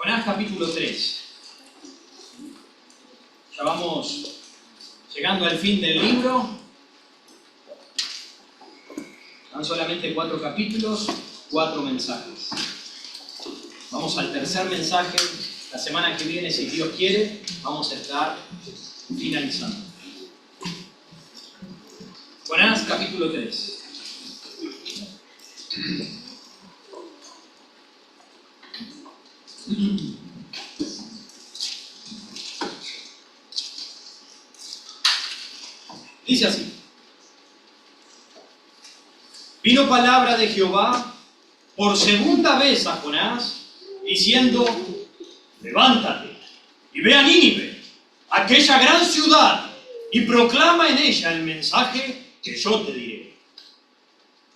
Jonás capítulo 3. Ya vamos llegando al fin del libro. Van solamente 4 capítulos, 4 mensajes. Vamos al tercer mensaje. La semana que viene, si Dios quiere, vamos a estar finalizando. Jonás capítulo 3. Dice así: vino palabra de Jehová por segunda vez a Jonás, diciendo: levántate y ve a Nínive, aquella gran ciudad, y proclama en ella el mensaje que yo te diré.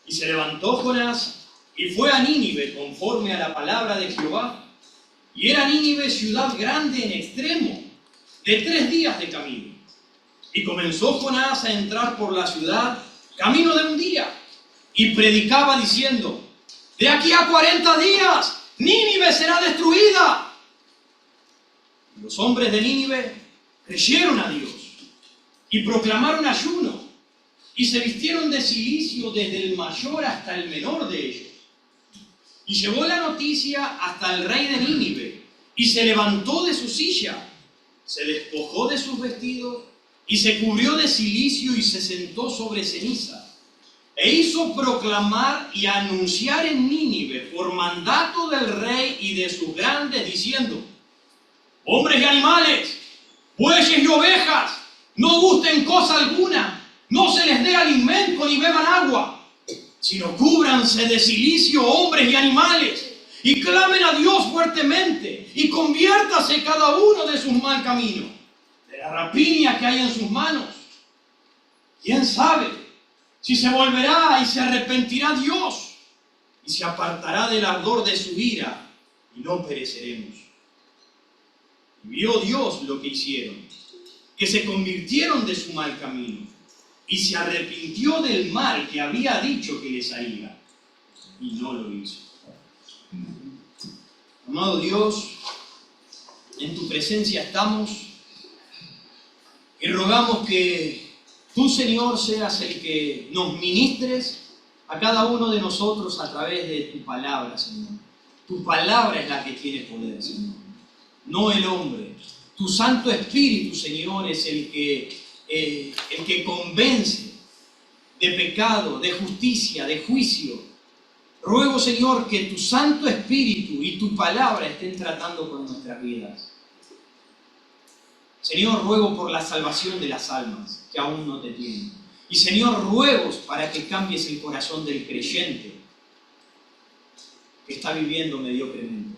Y se levantó Jonás y fue a Nínive conforme a la palabra de Jehová. Y era Nínive ciudad grande en extremo, de 3 días de camino. Y comenzó Jonás a entrar por la ciudad, camino de 1 día, y predicaba diciendo: de aquí a 40 días, Nínive será destruida. Y los hombres de Nínive creyeron a Dios, y proclamaron ayuno, y se vistieron de cilicio desde el mayor hasta el menor de ellos. Y llevó la noticia hasta el rey de Nínive, y se levantó de su silla, se despojó de sus vestidos, y se cubrió de cilicio y se sentó sobre ceniza. E hizo proclamar y anunciar en Nínive por mandato del rey y de sus grandes, diciendo: hombres y animales, bueyes y ovejas, no gusten cosa alguna, no se les dé alimento ni beban agua, sino cúbranse de cilicio hombres y animales, y clamen a Dios fuertemente, y conviértase cada uno de sus mal caminos, de la rapiña que hay en sus manos. ¿Quién sabe si se volverá y se arrepentirá Dios, y se apartará del ardor de su ira, y no pereceremos? Y vio Dios lo que hicieron, que se convirtieron de su mal camino, y se arrepintió del mal que había dicho que les haría, y no lo hizo. Amado Dios, en tu presencia estamos, y rogamos que tú, Señor, seas el que nos ministres a cada uno de nosotros a través de tu palabra, Señor. Tu palabra es la que tiene poder, Señor, no el hombre. Tu Santo Espíritu, Señor, es el que convence de pecado, de justicia, de juicio. Ruego, Señor, que tu Santo Espíritu y tu palabra estén tratando con nuestras vidas. Señor, ruego por la salvación de las almas que aún no te tienen. Y Señor, ruego para que cambies el corazón del creyente que está viviendo mediocremente.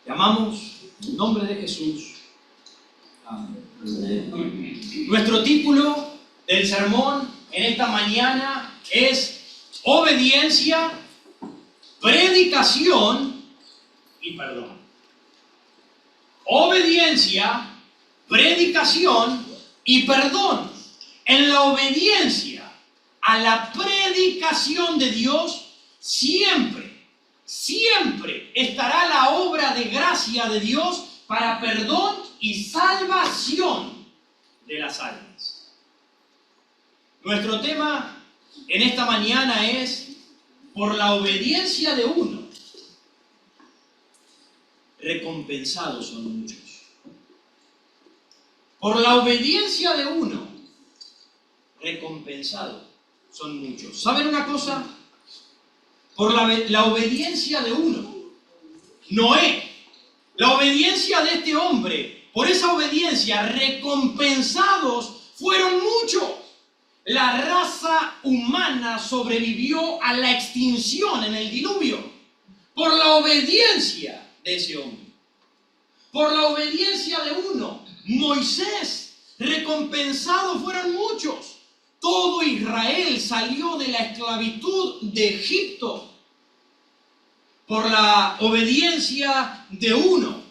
Te amamos en nombre de Jesús. Amén. Nuestro título del sermón en esta mañana es obediencia, predicación y perdón. Obediencia, predicación y perdón. En la obediencia a la predicación de Dios, siempre estará la obra de gracia de Dios para perdón y salvación de las almas. Nuestro tema en esta mañana es: por la obediencia de uno, recompensados son muchos. Por la obediencia de uno, recompensados son muchos. ¿Saben una cosa? Por la obediencia de uno, Noé, la obediencia de este hombre, por esa obediencia recompensados fueron muchos. La raza humana sobrevivió a la extinción en el diluvio por la obediencia de ese hombre. Por la obediencia de uno, Moisés, recompensados fueron muchos. Todo Israel salió de la esclavitud de Egipto por la obediencia de uno,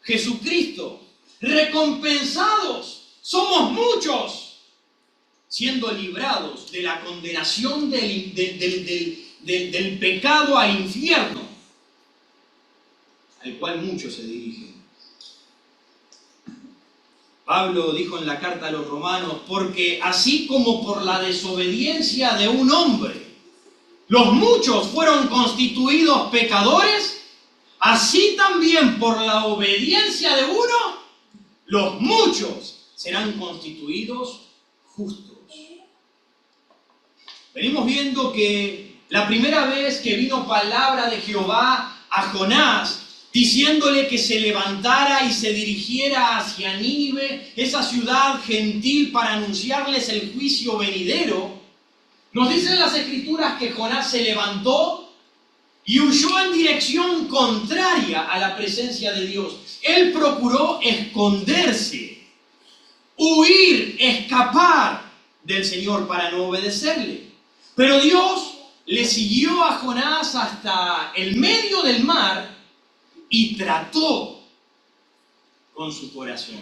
Jesucristo. Recompensados somos muchos, siendo librados de la condenación del pecado al infierno. al cual muchos se dirigen. Pablo dijo en la carta a los romanos, porque así como por la desobediencia de un hombre, los muchos fueron constituidos pecadores, así también por la obediencia de uno, los muchos serán constituidos justos. Venimos viendo que la primera vez que vino palabra de Jehová a Jonás, diciéndole que se levantara y se dirigiera hacia Nínive, esa ciudad gentil, para anunciarles el juicio venidero, nos dicen las Escrituras que Jonás se levantó y huyó en dirección contraria a la presencia de Dios. Él procuró esconderse, huir, escapar del Señor para no obedecerle. Pero Dios le siguió a Jonás hasta el medio del mar y trató con su corazón.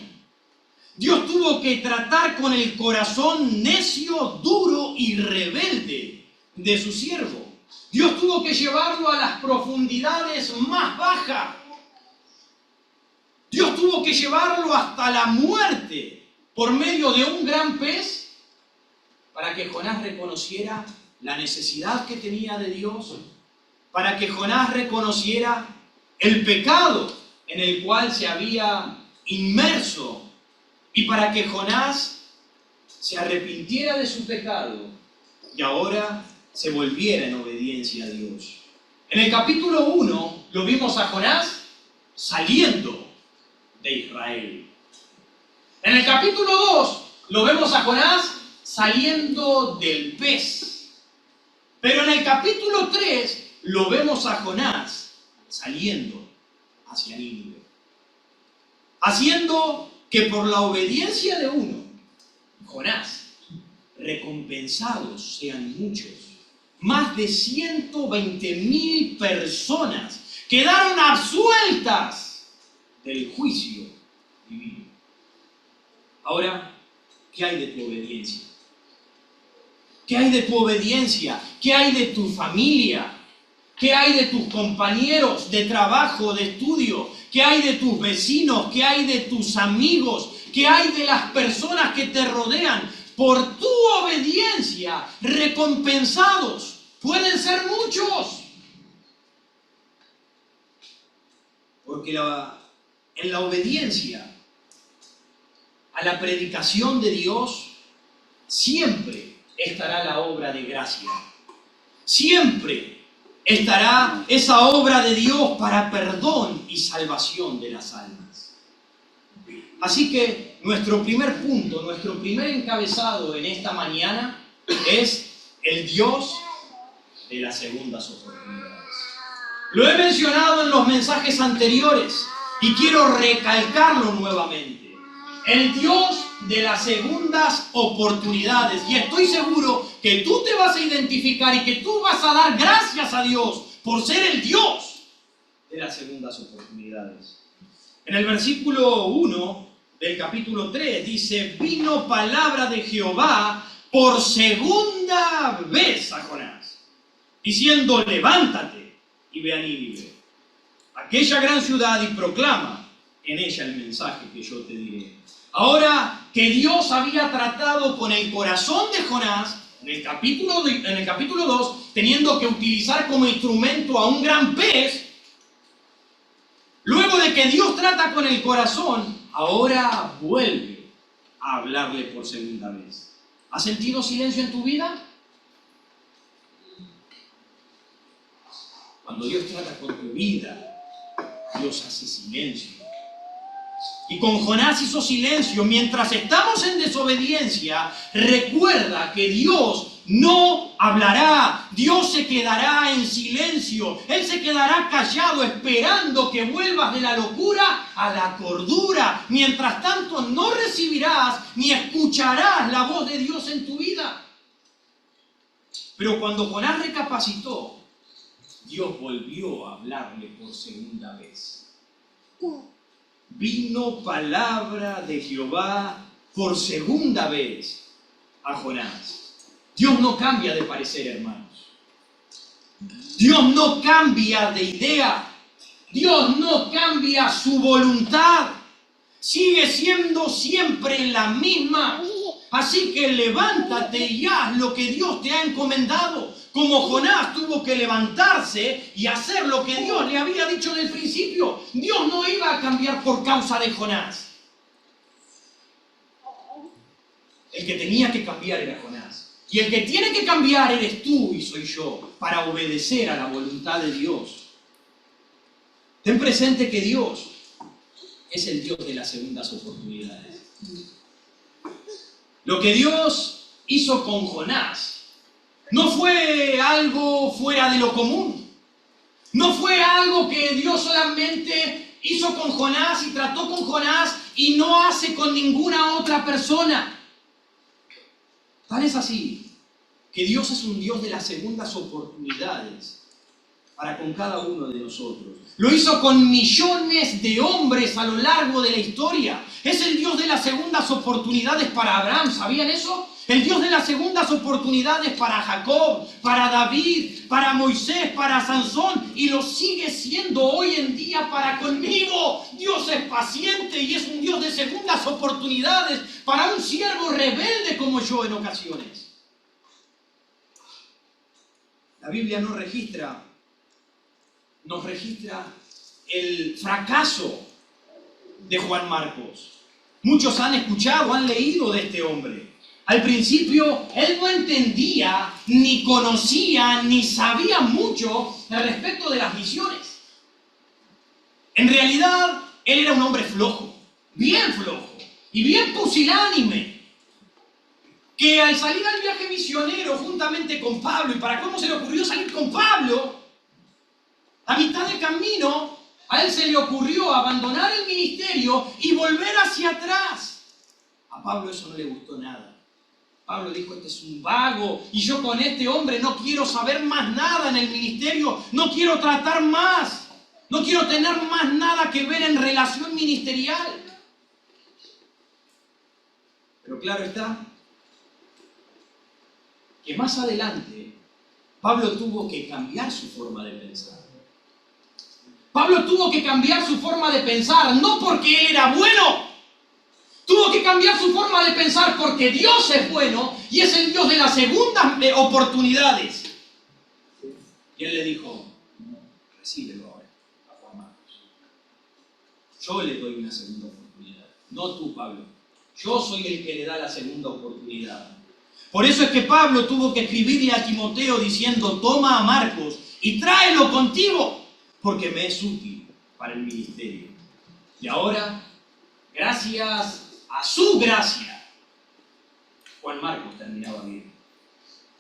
Dios tuvo que tratar con el corazón necio, duro y rebelde de su siervo. Dios tuvo que llevarlo a las profundidades más bajas. Dios tuvo que llevarlo hasta la muerte por medio de un gran pez para que Jonás reconociera la necesidad que tenía de Dios, para que Jonás reconociera el pecado en el cual se había inmerso y para que Jonás se arrepintiera de su pecado y ahora se volviera en obediencia a Dios. En el capítulo 1 lo vimos a Jonás saliendo de Israel. En el capítulo 2 lo vemos a Jonás saliendo del pez. Pero en el capítulo 3 lo vemos a Jonás saliendo hacia Nínive. Haciendo que por la obediencia de uno, Jonás, recompensados sean muchos. Más de 120.000 personas quedaron absueltas del juicio divino. Ahora, ¿qué hay de tu obediencia? ¿Qué hay de tu obediencia? ¿Qué hay de tu familia? ¿Qué hay de tus compañeros de trabajo, de estudio? ¿Qué hay de tus vecinos? ¿Qué hay de tus amigos? ¿Qué hay de las personas que te rodean? Por tu obediencia, recompensados pueden ser muchos. Porque en la obediencia a la predicación de Dios siempre estará la obra de gracia. Siempre estará esa obra de Dios para perdón y salvación de las almas. Así que nuestro primer punto, nuestro primer encabezado en esta mañana es el Dios de las segundas oportunidades. Lo he mencionado en los mensajes anteriores y quiero recalcarlo nuevamente. El Dios de las segundas oportunidades. Y estoy seguro que tú te vas a identificar y que tú vas a dar gracias a Dios por ser el Dios de las segundas oportunidades. En el versículo 1 del capítulo 3 dice: vino palabra de Jehová por segunda vez a Jonás, diciendo: levántate y ve a Nínive, aquella gran ciudad, y proclama en ella el mensaje que yo te diré. Ahora que Dios había tratado con el corazón de Jonás, en el capítulo 2, teniendo que utilizar como instrumento a un gran pez, luego de que Dios trata con el corazón, ahora vuelve a hablarle por segunda vez. ¿Has sentido silencio en tu vida? Cuando Dios trata con tu vida, Dios hace silencio. Y con Jonás hizo silencio. Mientras estamos en desobediencia, recuerda que Dios no hablará. Dios se quedará en silencio. Él se quedará callado esperando que vuelvas de la locura a la cordura. Mientras tanto, no recibirás ni escucharás la voz de Dios en tu vida. Pero cuando Jonás recapacitó, Dios volvió a hablarle por segunda vez. Vino palabra de Jehová por segunda vez a Jonás. Dios no cambia de parecer, hermanos. Dios no cambia de idea. Dios no cambia su voluntad. Sigue siendo siempre la misma. Así que levántate y haz lo que Dios te ha encomendado. Como Jonás tuvo que levantarse y hacer lo que Dios le había dicho en el principio. Dios no iba a cambiar por causa de Jonás. El que tenía que cambiar era Jonás. Y el que tiene que cambiar eres tú y soy yo, para obedecer a la voluntad de Dios. Ten presente que Dios es el Dios de las segundas oportunidades. Lo que Dios hizo con Jonás no fue algo fuera de lo común. No fue algo que Dios solamente hizo con Jonás y trató con Jonás y no hace con ninguna otra persona. Tal es así que Dios es un Dios de las segundas oportunidades para con cada uno de nosotros. Lo hizo con millones de hombres a lo largo de la historia. Es el Dios de las segundas oportunidades para Abraham, ¿sabían eso? El Dios de las segundas oportunidades para Jacob, para David, para Moisés, para Sansón, y lo sigue siendo hoy en día para conmigo. Dios es paciente y es un Dios de segundas oportunidades para un siervo rebelde como yo en ocasiones. La Biblia nos registra el fracaso de Juan Marcos. Muchos han escuchado, han leído de este hombre. Al principio, él no entendía, ni conocía, ni sabía mucho al respecto de las misiones. En realidad, él era un hombre flojo, y bien pusilánime, que al salir al viaje misionero juntamente con Pablo, y para cómo se le ocurrió salir con Pablo, a mitad de camino, a él se le ocurrió abandonar el ministerio y volver hacia atrás. A Pablo eso no le gustó nada. Pablo dijo, este es un vago, y yo con este hombre no quiero saber más nada en el ministerio, no quiero tratar más, no quiero tener más nada que ver en relación ministerial. Pero claro está, que más adelante, Pablo tuvo que cambiar su forma de pensar. Pablo tuvo que cambiar su forma de pensar, no porque él era bueno. Tuvo que cambiar su forma de pensar porque Dios es bueno y es el Dios de las segundas oportunidades. Y él le dijo, recíbelo ahora, a Juan Marcos. Yo le doy una segunda oportunidad, no tú, Pablo. Yo soy el que le da la segunda oportunidad. Por eso es que Pablo tuvo que escribirle a Timoteo diciendo, toma a Marcos y tráelo contigo, porque me es útil para el ministerio. Y ahora, gracias a su gracia, Juan Marcos terminaba bien.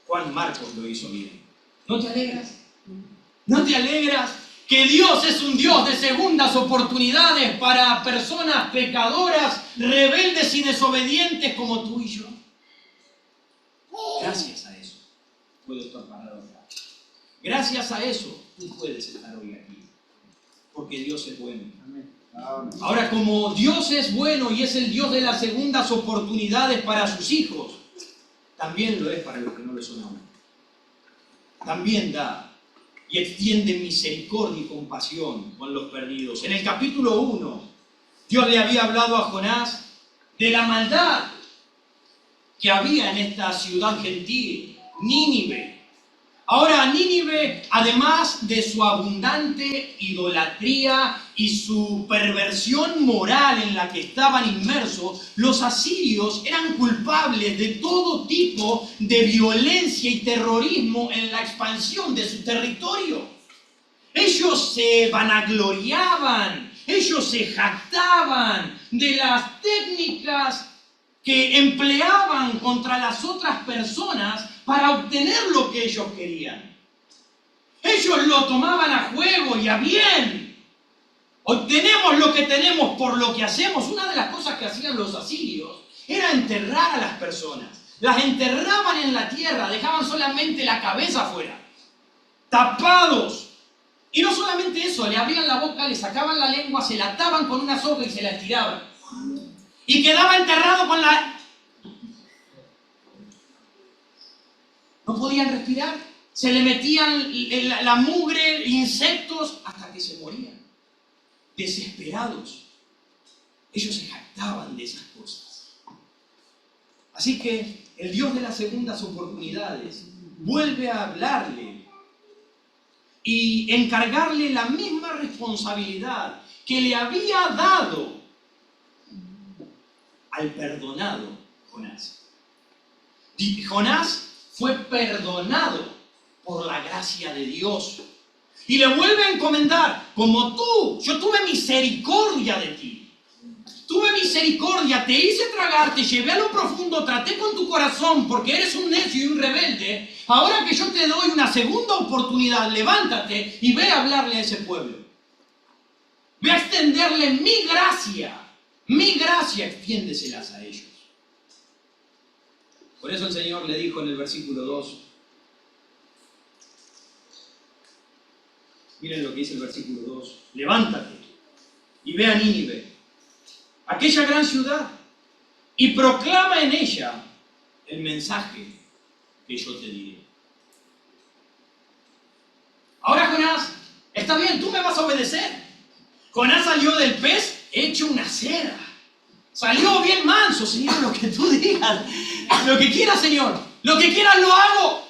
Juan Marcos lo hizo bien. ¿No te alegras? ¿No te alegras que Dios es un Dios de segundas oportunidades para personas pecadoras, rebeldes y desobedientes como tú y yo? Gracias a eso puedo estar parado acá. Gracias a eso tú puedes estar hoy aquí. Porque Dios es bueno. Amén. Ahora, como Dios es bueno y es el Dios de las segundas oportunidades para sus hijos, también lo es para los que no lo son aún. También da y extiende misericordia y compasión con los perdidos. En el capítulo 1, Dios le había hablado a Jonás de la maldad que había en esta ciudad gentil, Nínive. Ahora, Nínive, además de su abundante idolatría y su perversión moral en la que estaban inmersos, los asirios eran culpables de todo tipo de violencia y terrorismo en la expansión de su territorio. Ellos se vanagloriaban, ellos se jactaban de las técnicas que empleaban contra las otras personas para obtener lo que ellos querían. Ellos lo tomaban a juego y a bien. Obtenemos lo que tenemos por lo que hacemos. Una de las cosas que hacían los asirios era enterrar a las personas. Las enterraban en la tierra, dejaban solamente la cabeza afuera, tapados. Y no solamente eso, le abrían la boca, le sacaban la lengua, se la ataban con una soga y se la estiraban. Y quedaba enterrado con la... No podían respirar. Se le metían la mugre, insectos, hasta que se morían. desesperados. Ellos se jactaban de esas cosas. Así que el Dios de las segundas oportunidades vuelve a hablarle y encargarle la misma responsabilidad que le había dado al perdonado Jonás. Jonás fue perdonado por la gracia de Dios. Y le vuelve a encomendar, como tú, yo tuve misericordia de ti. Tuve misericordia, te hice tragar, te llevé a lo profundo, traté con tu corazón porque eres un necio y un rebelde. Ahora que yo te doy una segunda oportunidad, levántate y ve a hablarle a ese pueblo. Ve a extenderle mi gracia, extiéndeselas a ellos. Por eso el Señor le dijo en el versículo 2, miren lo que dice el versículo 2, levántate y ve a Nínive, aquella gran ciudad, y proclama en ella el mensaje que yo te diré. Ahora Jonás, está bien, tú me vas a obedecer. Jonás salió del pez hecho una cera. Salió bien manso, Señor, lo que tú digas. Lo que quieras, Señor. Lo que quieras lo hago.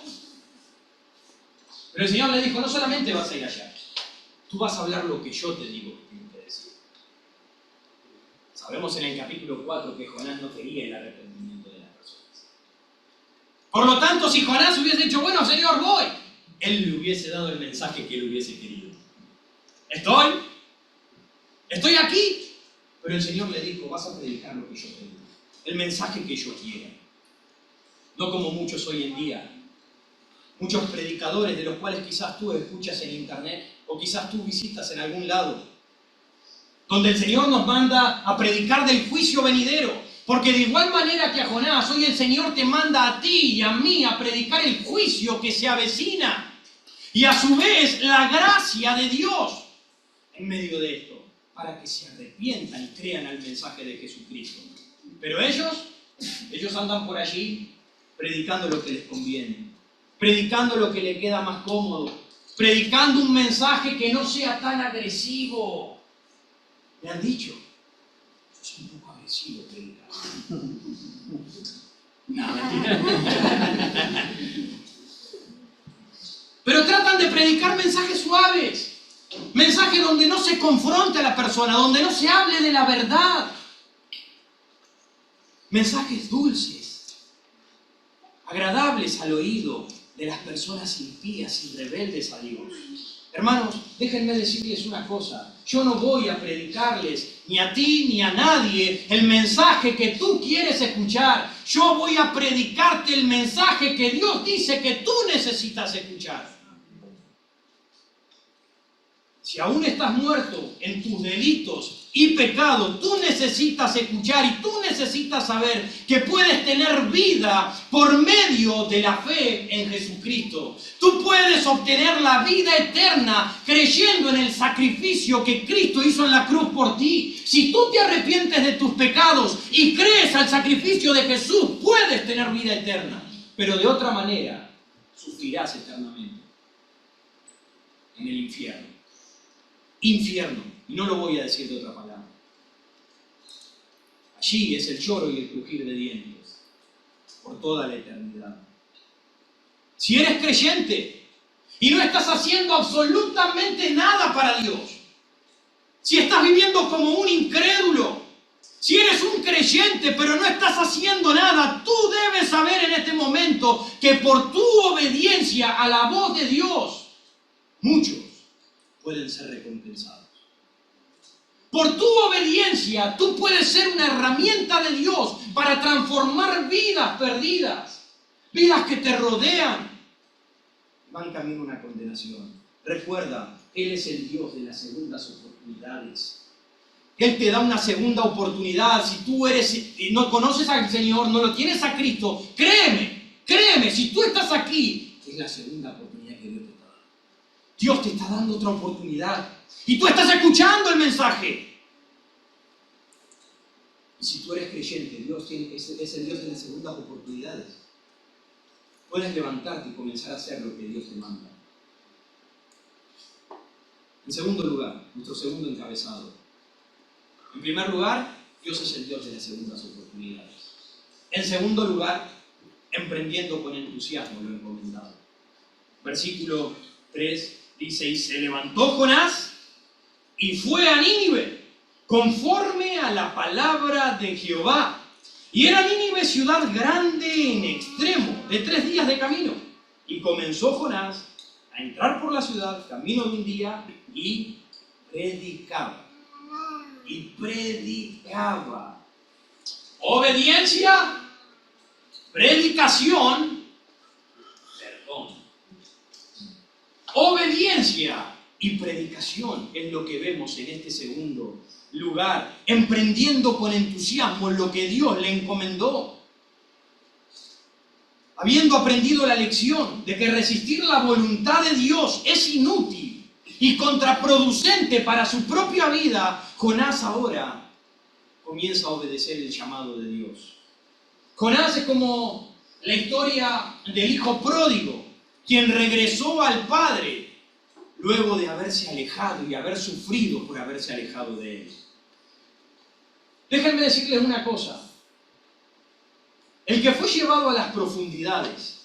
Pero el Señor le dijo, no solamente vas a ir allá. Tú vas a hablar lo que yo te digo que tienes que decir. Sabemos en el capítulo 4 que Jonás no quería el arrepentimiento de las personas. Por lo tanto, si Jonás hubiese dicho, bueno, Señor, voy, él le hubiese dado el mensaje que él hubiese querido. Estoy aquí. Pero el Señor le dijo, vas a predicar lo que yo te digo. El mensaje que yo quiera. No como muchos hoy en día. Muchos predicadores de los cuales quizás tú escuchas en internet o quizás tú visitas en algún lado. Donde el Señor nos manda a predicar del juicio venidero. Porque de igual manera que a Jonás, hoy el Señor te manda a ti y a mí a predicar el juicio que se avecina. Y a su vez la gracia de Dios en medio de esto. Para que se arrepientan y crean al mensaje de Jesucristo. Pero ellos andan por allí predicando lo que les conviene, predicando lo que les queda más cómodo, predicando un mensaje que no sea tan agresivo. Me han dicho, es un poco agresivo predicar. No, mentira. Pero tratan de predicar mensajes suaves. Mensaje donde no se confronte a la persona, donde no se hable de la verdad. Mensajes dulces, agradables al oído de las personas impías y rebeldes a Dios. Hermanos, déjenme decirles una cosa. Yo no voy a predicarles ni a ti ni a nadie el mensaje que tú quieres escuchar. Yo voy a predicarte el mensaje que Dios dice que tú necesitas escuchar. Si aún estás muerto en tus delitos y pecados, tú necesitas escuchar y tú necesitas saber que puedes tener vida por medio de la fe en Jesucristo. Tú puedes obtener la vida eterna creyendo en el sacrificio que Cristo hizo en la cruz por ti. Si tú te arrepientes de tus pecados y crees al sacrificio de Jesús, puedes tener vida eterna. Pero de otra manera, sufrirás eternamente en el infierno. Infierno, y no lo voy a decir de otra palabra. Allí es el lloro y el crujir de dientes por toda la eternidad. Si eres creyente y no estás haciendo absolutamente nada para Dios, si estás viviendo como un incrédulo, si eres un creyente pero no estás haciendo nada, tú debes saber en este momento que por tu obediencia a la voz de Dios, muchos pueden ser recompensados. Por tu obediencia, tú puedes ser una herramienta de Dios para transformar vidas perdidas, vidas que te rodean, van camino a una condenación. Recuerda, Él es el Dios de las segundas oportunidades. Él te da una segunda oportunidad. Si tú no conoces al Señor, no lo tienes a Cristo, créeme, si tú estás aquí, es la segunda oportunidad que Dios te da. Dios te está dando otra oportunidad. Y tú estás escuchando el mensaje. Y si tú eres creyente, Dios es el Dios de las segundas oportunidades. Puedes levantarte y comenzar a hacer lo que Dios te manda. En segundo lugar, nuestro segundo encabezado. En primer lugar, Dios es el Dios de las segundas oportunidades. En segundo lugar, emprendiendo con entusiasmo lo encomendado. Versículo 3 dice, y se levantó Jonás y fue a Nínive, conforme a la palabra de Jehová. Y era Nínive ciudad grande en extremo, de 3 días de camino. Y comenzó Jonás a entrar por la ciudad, camino de un día, y predicaba. Y predicaba. Obediencia, predicación, perdón. Obediencia y predicación es lo que vemos en este segundo lugar, emprendiendo con entusiasmo lo que Dios le encomendó. Habiendo aprendido la lección de que resistir la voluntad de Dios es inútil y contraproducente para su propia vida, Jonás ahora comienza a obedecer el llamado de Dios. Jonás es como la historia del hijo pródigo, quien regresó al padre luego de haberse alejado y haber sufrido por haberse alejado de él. Déjenme decirles una cosa. El que fue llevado a las profundidades,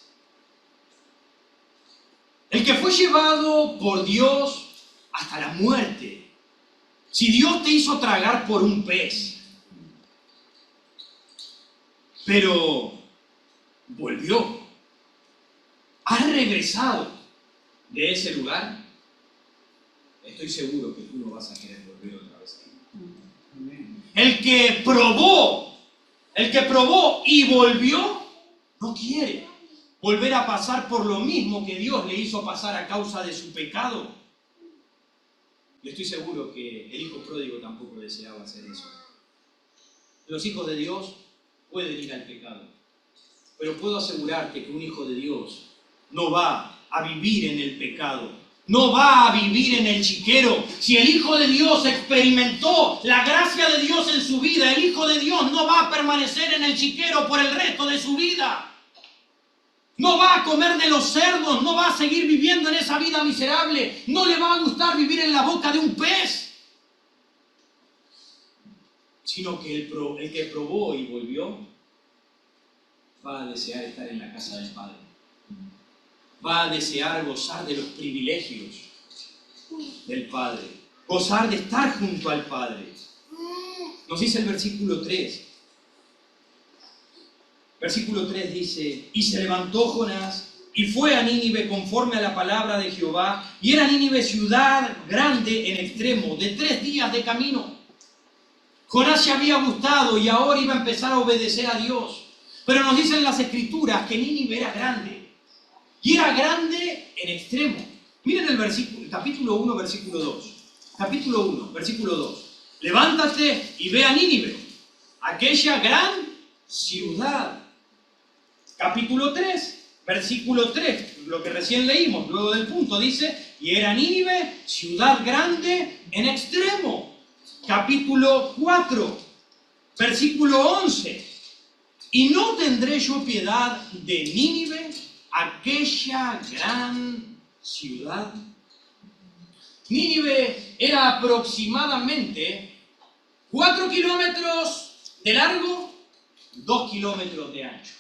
el que fue llevado por Dios hasta la muerte, si Dios te hizo tragar por un pez, pero volvió, has regresado de ese lugar, estoy seguro que tú no vas a querer volver otra vez ahí. El que probó y volvió, no quiere volver a pasar por lo mismo que Dios le hizo pasar a causa de su pecado. Y estoy seguro que el hijo pródigo tampoco deseaba hacer eso. Los hijos de Dios pueden ir al pecado, pero puedo asegurarte que un hijo de Dios no va a vivir en el pecado, no va a vivir en el chiquero. Si el Hijo de Dios experimentó la gracia de Dios en su vida, el Hijo de Dios no va a permanecer en el chiquero por el resto de su vida. No va a comer de los cerdos, no va a seguir viviendo en esa vida miserable, no le va a gustar vivir en la boca de un pez. Sino que el que probó y volvió, va a desear estar en la casa del Padre. Va a desear gozar de los privilegios del Padre, gozar de estar junto al Padre. Nos dice el versículo 3. Versículo 3 dice, y se levantó Jonás y fue a Nínive conforme a la palabra de Jehová, y era Nínive ciudad grande en extremo, de 3 días de camino. Jonás se había gustado y ahora iba a empezar a obedecer a Dios. Pero nos dicen las Escrituras que Nínive era grande. Y era grande en extremo. Miren el versículo, capítulo 1, versículo 2. Capítulo 1, versículo 2. Levántate y ve a Nínive, aquella gran ciudad. Capítulo 3, versículo 3, lo que recién leímos, luego del punto, dice, y era Nínive ciudad grande en extremo. Capítulo 4, versículo 11. Y no tendré yo piedad de Nínive, aquella gran ciudad. Nínive era aproximadamente 4 kilómetros de largo, 2 kilómetros de ancho.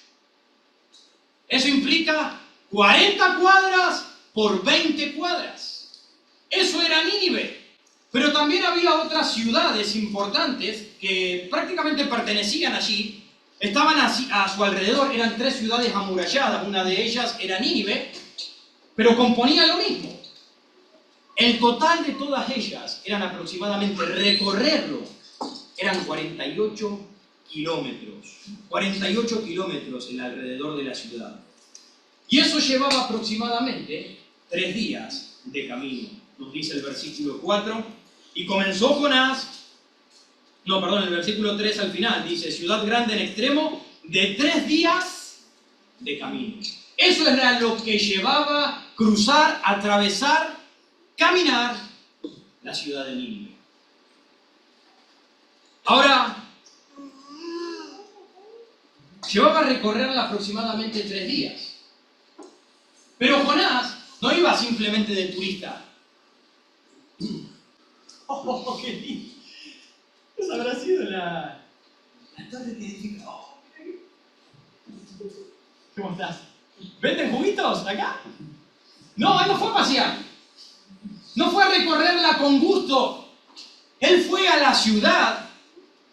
Eso implica 40 cuadras por 20 cuadras. Eso era Nínive. Pero también había otras ciudades importantes que prácticamente pertenecían allí. Estaban a su alrededor, eran 3 ciudades amuralladas, una de ellas era Nínive, pero componía lo mismo. El total de todas ellas eran aproximadamente, recorrerlo, eran 48 kilómetros. 48 kilómetros el alrededor de la ciudad. Y eso llevaba aproximadamente 3 días de camino, nos dice el versículo 4. Y comenzó Jonás, el versículo 3 al final, dice, ciudad grande en extremo, de 3 días de camino. Eso era lo que llevaba cruzar, atravesar, caminar la ciudad de Nínive. Ahora, llevaba a recorrerla aproximadamente 3 días. Pero Jonás no iba simplemente de turista. ¡Oh, qué lindo! Esa habrá sido la torre que edificó. ¿Cómo estás? ¿Venden juguitos acá? No, él no fue a pasear. No fue a recorrerla con gusto. Él fue a la ciudad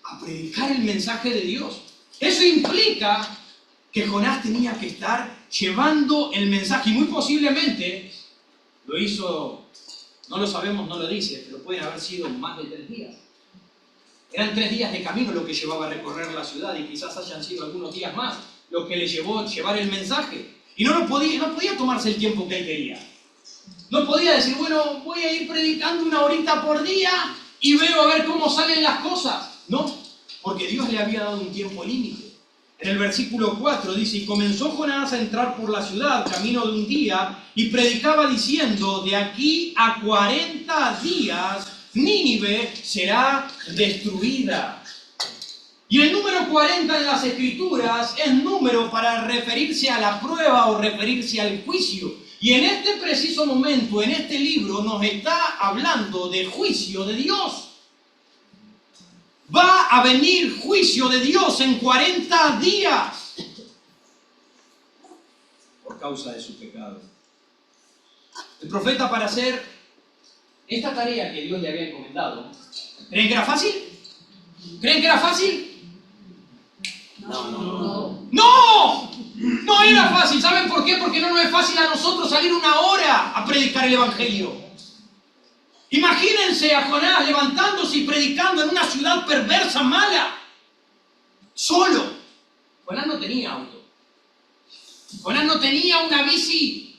a predicar el mensaje de Dios. Eso implica que Jonás tenía que estar llevando el mensaje. Y muy posiblemente lo hizo, no lo sabemos, no lo dice, pero pueden haber sido más de 3 días. Eran 3 días de camino lo que llevaba a recorrer la ciudad y quizás hayan sido algunos días más lo que le llevó a llevar el mensaje. Y no podía tomarse el tiempo que él quería. No podía decir, bueno, voy a ir predicando 1 horita por día y veo a ver cómo salen las cosas. No, porque Dios le había dado un tiempo límite. En el versículo 4 dice, y comenzó Jonás a entrar por la ciudad, camino de un día, y predicaba diciendo, de aquí a 40 días Nínive será destruida. Y el número 40 en las Escrituras es número para referirse a la prueba o referirse al juicio. Y en este preciso momento, en este libro, nos está hablando de juicio de Dios. Va a venir juicio de Dios en 40 días por causa de su pecado. El profeta, para hacer esta tarea que Dios le había encomendado, ¿creen que era fácil? ¿Creen que era fácil? No, no era fácil. ¿Saben por qué? Porque no nos es fácil a nosotros salir 1 hora a predicar el Evangelio. Imagínense a Jonás levantándose y predicando en una ciudad perversa, mala, solo. Jonás no tenía auto. Jonás no tenía una bici.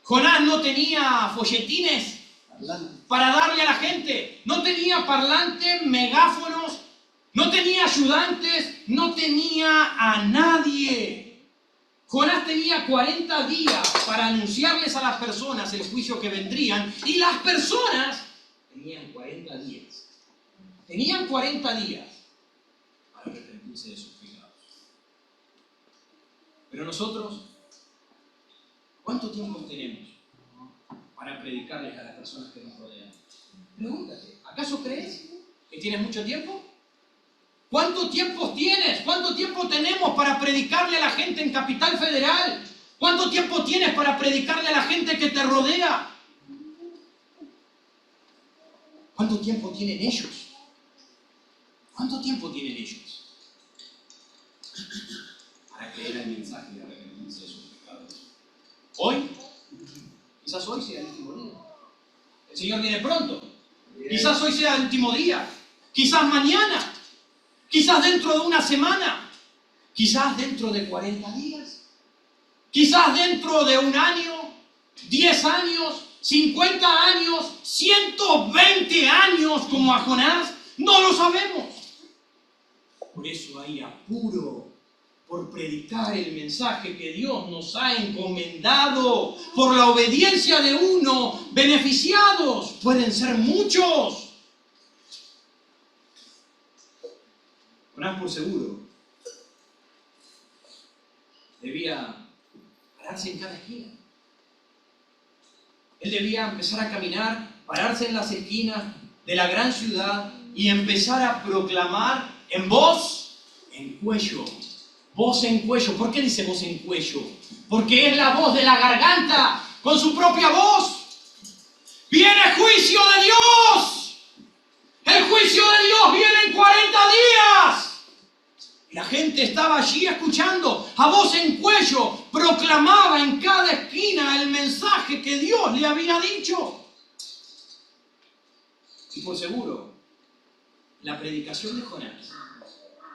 Jonás no tenía folletines para darle a la gente. No tenía parlantes, megáfonos. No tenía ayudantes. No tenía a nadie. Jonás tenía 40 días para anunciarles a las personas el juicio que vendrían, y las personas tenían 40 días. Tenían 40 días para arrepentirse de sus pecados. Pero nosotros, ¿cuánto tiempo tenemos para predicarles a las personas que nos rodean? Pregúntate, ¿acaso crees que tienes mucho tiempo? ¿Cuánto tiempo tienes? ¿Cuánto tiempo tenemos para predicarle a la gente en Capital Federal? ¿Cuánto tiempo tienes para predicarle a la gente que te rodea? ¿Cuánto tiempo tienen ellos? ¿Cuánto tiempo tienen ellos para creer el mensaje de arrepentirse de sus pecados? Hoy, quizás hoy sea el último día. El Señor viene pronto. Quizás hoy sea el último día. Quizás mañana. Quizás dentro de 1 semana, quizás dentro de 40 días, quizás dentro de 1 año, 10 años, 50 años, 120 años como a Jonás, no lo sabemos. Por eso hay apuro por predicar el mensaje que Dios nos ha encomendado. Por la obediencia de uno, beneficiados pueden ser muchos. Jonás, por seguro, debía pararse en cada esquina. Él debía empezar a caminar, pararse en las esquinas de la gran ciudad y empezar a proclamar en voz en cuello. Voz en cuello. ¿Por qué dice voz en cuello? Porque es la voz de la garganta, con su propia voz. ¡Viene juicio de Dios! ¡El juicio de Dios viene en 40 días! Y la gente estaba allí escuchando, a voz en cuello, proclamaba en cada esquina el mensaje que Dios le había dicho. Y por seguro, la predicación de Jonás,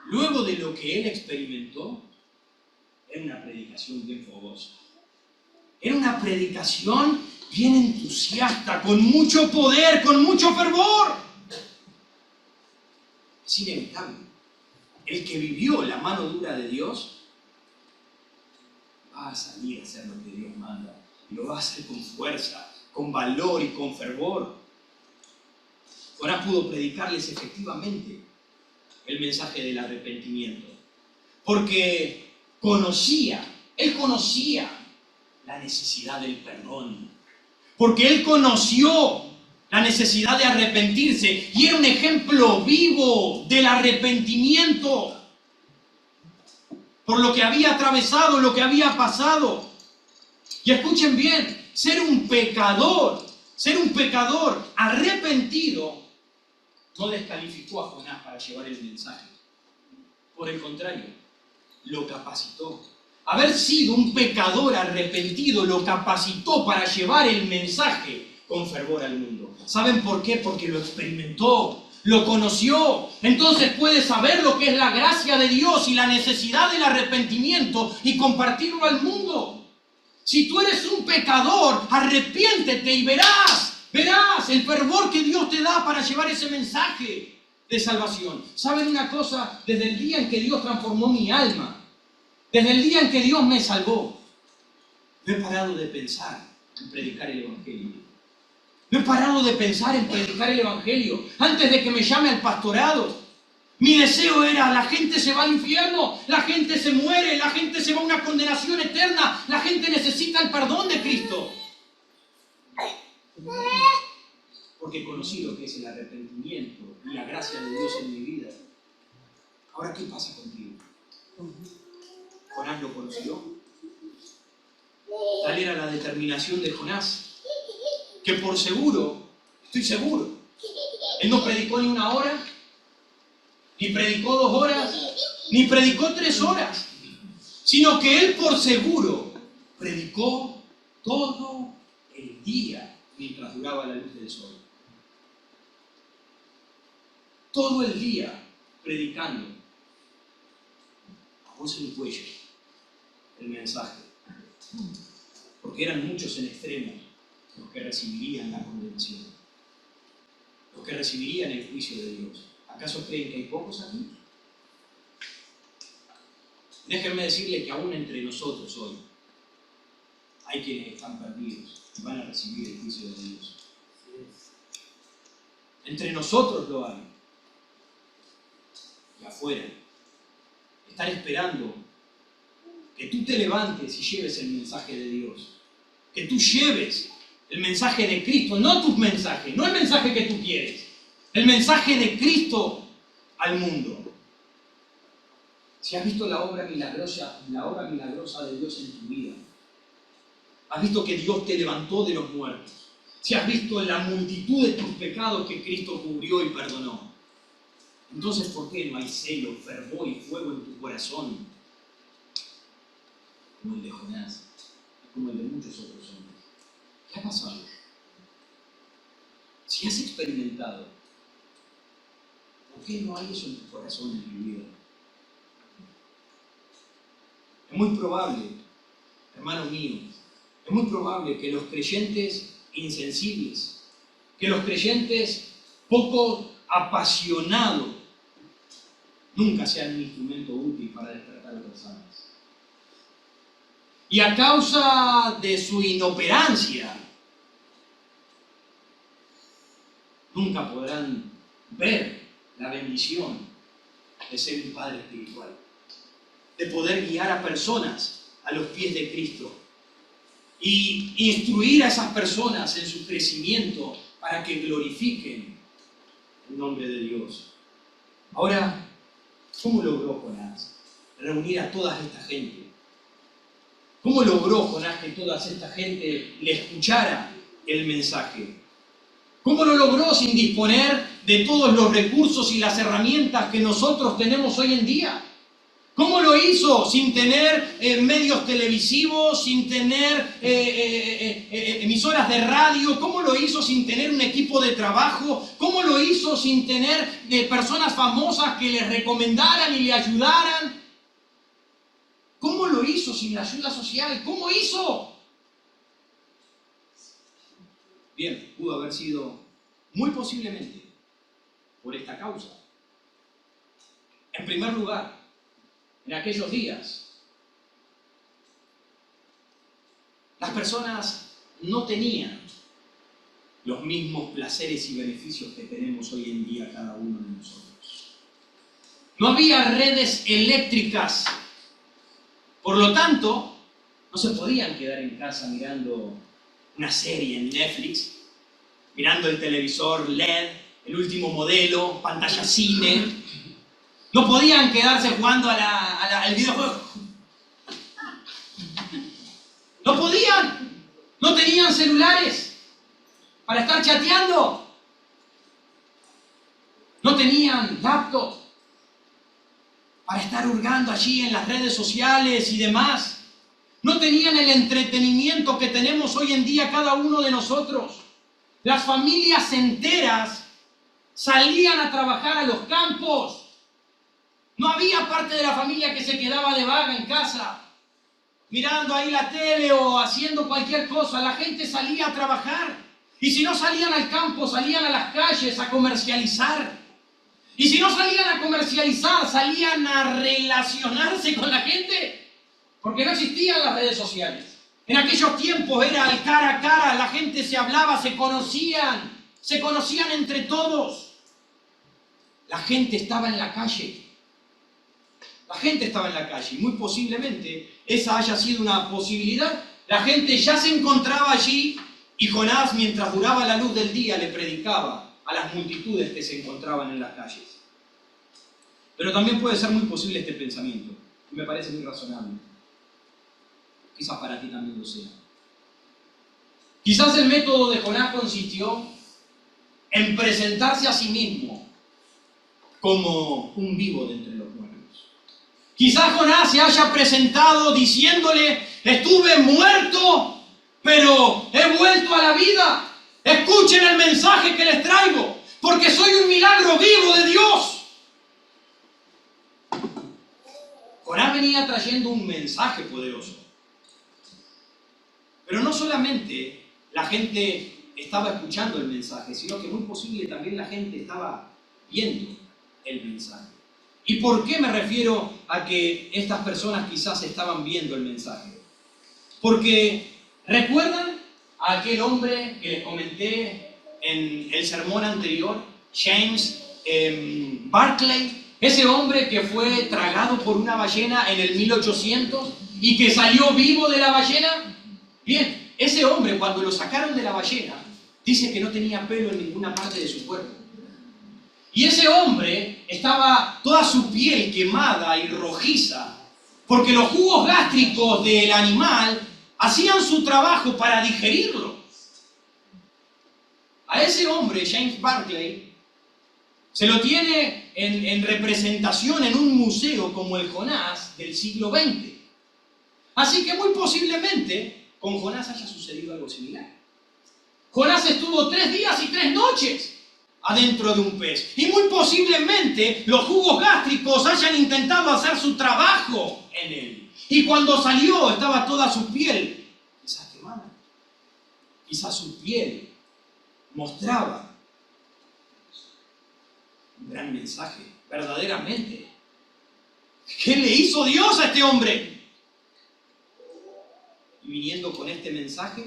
luego de lo que él experimentó, era una predicación bien fogosa. Era una predicación bien entusiasta, con mucho poder, con mucho fervor. Es inevitable. El que vivió la mano dura de Dios va a salir a hacer lo que Dios manda. Y lo va a hacer con fuerza, con valor y con fervor. Jonás pudo predicarles efectivamente el mensaje del arrepentimiento. Porque él conocía la necesidad del perdón. Porque él conoció la necesidad de arrepentirse, y era un ejemplo vivo del arrepentimiento por lo que había atravesado, lo que había pasado. Y escuchen bien, ser un pecador arrepentido no descalificó a Jonás para llevar el mensaje. Por el contrario, lo capacitó. Haber sido un pecador arrepentido lo capacitó para llevar el mensaje con fervor al mundo. ¿Saben por qué? Porque lo experimentó, lo conoció. Entonces puede saber lo que es la gracia de Dios y la necesidad del arrepentimiento y compartirlo al mundo. Si tú eres un pecador, arrepiéntete y verás el fervor que Dios te da para llevar ese mensaje de salvación. ¿Saben una cosa? Desde el día en que Dios transformó mi alma, desde el día en que Dios me salvó, no he parado de pensar en predicar el Evangelio. No he parado de pensar en predicar el Evangelio. Antes de que me llame al pastorado, mi deseo era: la gente se va al infierno, la gente se muere, la gente se va a una condenación eterna, la gente necesita el perdón de Cristo. Porque conocí lo que es el arrepentimiento y la gracia de Dios en mi vida. Ahora, ¿qué pasa contigo? Jonás lo conoció. Tal era la determinación de Jonás, que por seguro, estoy seguro, él no predicó ni 1 hora, ni predicó 2 horas, ni predicó 3 horas, sino que él por seguro predicó todo el día mientras duraba la luz del sol. Todo el día predicando a voz en cuello el mensaje, porque eran muchos en extremo los que recibirían la condenación, los que recibirían el juicio de Dios. ¿Acaso creen que hay pocos aquí? Déjenme decirle que aún entre nosotros hoy hay quienes están perdidos y van a recibir el juicio de Dios. Entre nosotros lo hay. Y afuera están esperando que tú te levantes y lleves el mensaje de Dios. Que tú lleves el mensaje de Cristo, no tus mensajes, no el mensaje que tú quieres. El mensaje de Cristo al mundo. Si has visto la obra milagrosa de Dios en tu vida, has visto que Dios te levantó de los muertos, si has visto la multitud de tus pecados que Cristo cubrió y perdonó, entonces ¿por qué no hay celo, fervor y fuego en tu corazón? Como el de Jonás, como el de muchos otros hombres. ¿Qué ha pasado? Si has experimentado, ¿por qué no hay eso en tu corazón, en tu vida? Es muy probable, hermano mío, es muy probable que los creyentes insensibles, que los creyentes poco apasionados, nunca sean un instrumento útil para despertar a otras almas. Y a causa de su inoperancia, nunca podrán ver la bendición de ser un padre espiritual, de poder guiar a personas a los pies de Cristo y instruir a esas personas en su crecimiento para que glorifiquen el nombre de Dios. Ahora, ¿cómo logró Jonás reunir a toda esta gente? ¿Cómo logró Jonás que toda esta gente le escuchara el mensaje? ¿Cómo lo logró sin disponer de todos los recursos y las herramientas que nosotros tenemos hoy en día? ¿Cómo lo hizo sin tener medios televisivos, sin tener emisoras de radio? ¿Cómo lo hizo sin tener un equipo de trabajo? ¿Cómo lo hizo sin tener personas famosas que le recomendaran y le ayudaran? ¿Cómo lo hizo sin la ayuda social? ¿Cómo hizo? Bien, pudo haber sido muy posiblemente por esta causa. En primer lugar, en aquellos días, las personas no tenían los mismos placeres y beneficios que tenemos hoy en día cada uno de nosotros. No había redes eléctricas, por lo tanto, no se podían quedar en casa mirando una serie en Netflix mirando el televisor LED, el último modelo, pantalla cine. No podían quedarse jugando al videojuego. No podían. No tenían celulares para estar chateando. No tenían laptop para estar hurgando allí en las redes sociales y demás. No tenían el entretenimiento que tenemos hoy en día cada uno de nosotros. Las familias enteras salían a trabajar a los campos. No había parte de la familia que se quedaba de vaga en casa, mirando ahí la tele o haciendo cualquier cosa. La gente salía a trabajar. Y si no salían al campo, salían a las calles a comercializar. Y si no salían a comercializar, salían a relacionarse con la gente. Porque no existían las redes sociales. En aquellos tiempos era el cara a cara, la gente se hablaba, se conocían entre todos. La gente estaba en la calle. La gente estaba en la calle y muy posiblemente esa haya sido una posibilidad. La gente ya se encontraba allí y Jonás, mientras duraba la luz del día, le predicaba a las multitudes que se encontraban en las calles. Pero también puede ser muy posible este pensamiento, y me parece muy razonable. Quizás para ti también lo sea. Quizás el método de Jonás consistió en presentarse a sí mismo como un vivo de entre los muertos. Quizás Jonás se haya presentado diciéndole: estuve muerto, pero he vuelto a la vida. Escuchen el mensaje que les traigo, porque soy un milagro vivo de Dios. Jonás venía trayendo un mensaje poderoso. Pero no solamente la gente estaba escuchando el mensaje, sino que muy posible también la gente estaba viendo el mensaje. ¿Y por qué me refiero a que estas personas quizás estaban viendo el mensaje? Porque, ¿recuerdan a aquel hombre que les comenté en el sermón anterior? James Barclay, ese hombre que fue tragado por una ballena en el 1800 y que salió vivo de la ballena. Bien, ese hombre, cuando lo sacaron de la ballena, dice que no tenía pelo en ninguna parte de su cuerpo. Y ese hombre estaba toda su piel quemada y rojiza, porque los jugos gástricos del animal hacían su trabajo para digerirlo. A ese hombre, James Barclay, se lo tiene en representación en un museo como el Jonás del siglo XX. Así que muy posiblemente con Jonás haya sucedido algo similar. Jonás estuvo 3 días y 3 noches adentro de un pez. Y muy posiblemente los jugos gástricos hayan intentado hacer su trabajo en él. Y cuando salió estaba toda su piel quizás quemada. Quizás su piel mostraba un gran mensaje, verdaderamente. ¿Qué le hizo Dios a este hombre? Y viniendo con este mensaje,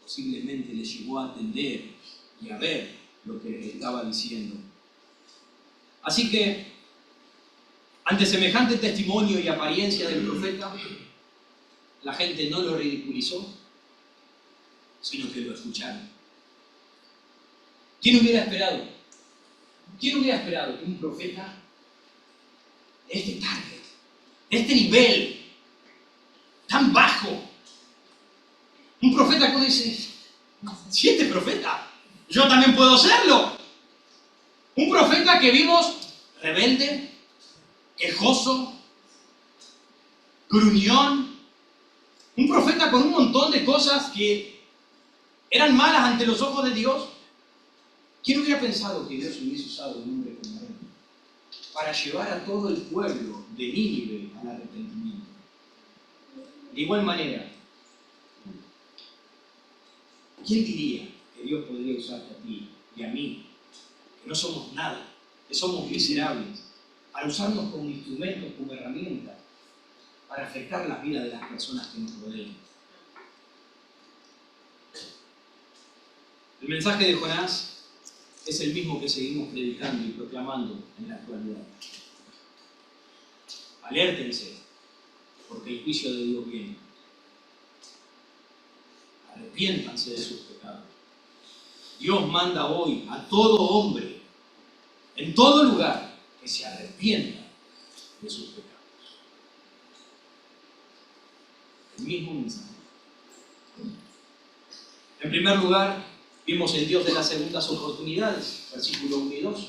posiblemente le llevó a atender y a ver lo que estaba diciendo. Así que, ante semejante testimonio y apariencia del profeta, la gente no lo ridiculizó, sino que lo escucharon. ¿Quién hubiera esperado? ¿Quién hubiera esperado que un profeta de este target, de este nivel tan bajo, un profeta que uno dice, si este profeta, yo también puedo serlo? Un profeta que vimos rebelde, quejoso, gruñón, un profeta con un montón de cosas que eran malas ante los ojos de Dios. ¿Quién hubiera pensado que Dios hubiese usado un hombre como él para llevar a todo el pueblo de Nínive al arrepentimiento? De igual manera, ¿quién diría que Dios podría usarte a ti y a mí, que no somos nada, que somos miserables, para usarnos como instrumentos, como herramientas, para afectar la vida de las personas que nos rodean? El mensaje de Jonás es el mismo que seguimos predicando y proclamando en la actualidad. Alértense, porque el juicio de Dios viene. Arrepiéntanse de sus pecados. Dios manda hoy a todo hombre, en todo lugar, que se arrepienta de sus pecados. El mismo mensaje. En primer lugar, vimos el Dios de las segundas oportunidades, versículos 1 y 2.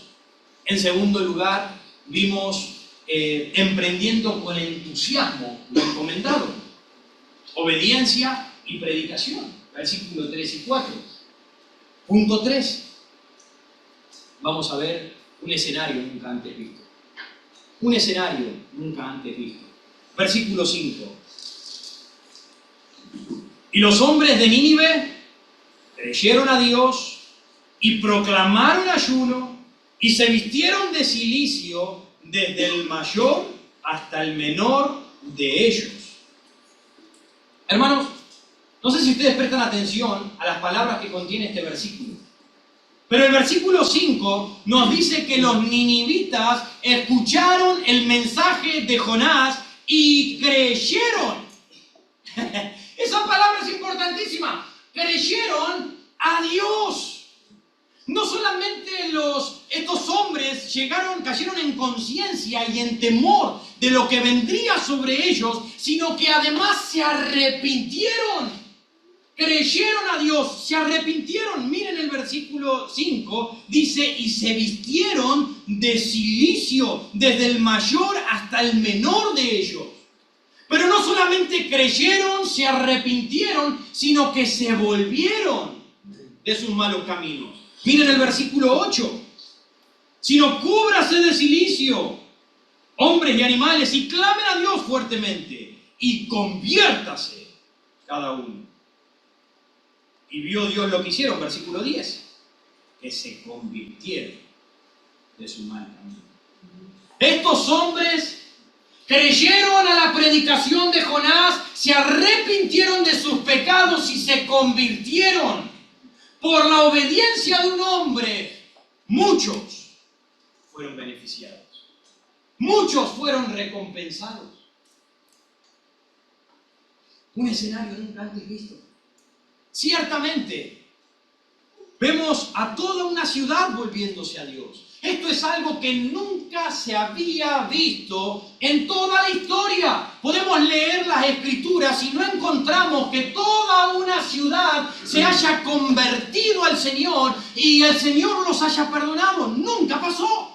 En segundo lugar, vimos emprendiendo con entusiasmo lo encomendado, obediencia y predicación, versículos 3 y 4. Punto 3. Vamos a ver un escenario nunca antes visto. Un escenario nunca antes visto. Versículo 5. Y los hombres de Nínive creyeron a Dios y proclamaron ayuno y se vistieron de cilicio desde el mayor hasta el menor de ellos. Hermanos, no sé si ustedes prestan atención a las palabras que contiene este versículo, pero el versículo 5 nos dice que los ninivitas escucharon el mensaje de Jonás y creyeron. Esa palabra es importantísima. Creyeron a Dios. No solamente estos hombres cayeron en conciencia y en temor de lo que vendría sobre ellos, sino que además se arrepintieron. Creyeron a Dios, se arrepintieron. Miren el versículo 5, dice, y se vistieron de cilicio, desde el mayor hasta el menor de ellos. Pero no solamente creyeron, se arrepintieron, sino que se volvieron de sus malos caminos. Miren el versículo 8. Sino cúbrase de cilicio, hombres y animales, y clamen a Dios fuertemente, y conviértase cada uno. Y vio Dios lo que hicieron, versículo 10, que se convirtieron de su mal camino. Estos hombres creyeron a la predicación de Jonás, se arrepintieron de sus pecados y se convirtieron. Por la obediencia de un hombre, muchos fueron beneficiados. Muchos fueron recompensados. Un escenario nunca antes visto. Ciertamente, vemos a toda una ciudad volviéndose a Dios. Esto es algo que nunca se había visto en toda la historia. Podemos leer las Escrituras y no encontramos que toda una ciudad se haya convertido al Señor y el Señor los haya perdonado. Nunca pasó.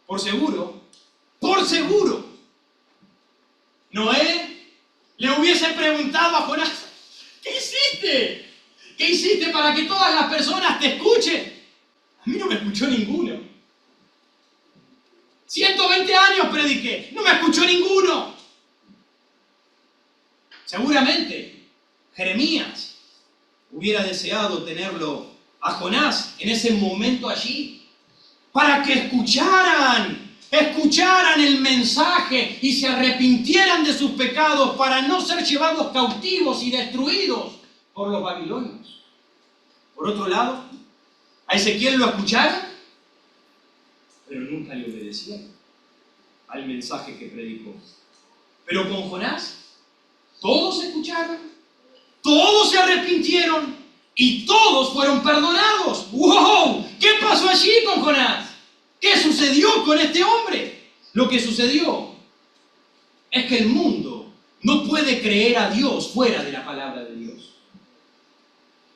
Por seguro, Noé le hubiese preguntado a Jonás, ¿qué hiciste? ¿Qué hiciste para que todas las personas te escuchen? A mí no me escuchó ninguno. 120 años prediqué, no me escuchó ninguno. Seguramente Jeremías hubiera deseado tenerlo a Jonás en ese momento allí, para que escucharan el mensaje y se arrepintieran de sus pecados para no ser llevados cautivos y destruidos por los babilonios. Por otro lado, a Ezequiel lo escucharon, pero nunca le obedecieron al mensaje que predicó. Pero con Jonás, todos escucharon, todos se arrepintieron y todos fueron perdonados. ¡Wow! ¿Qué pasó allí con Jonás? ¿Qué sucedió con este hombre? Lo que sucedió es que el mundo no puede creer a Dios fuera de la palabra de Dios.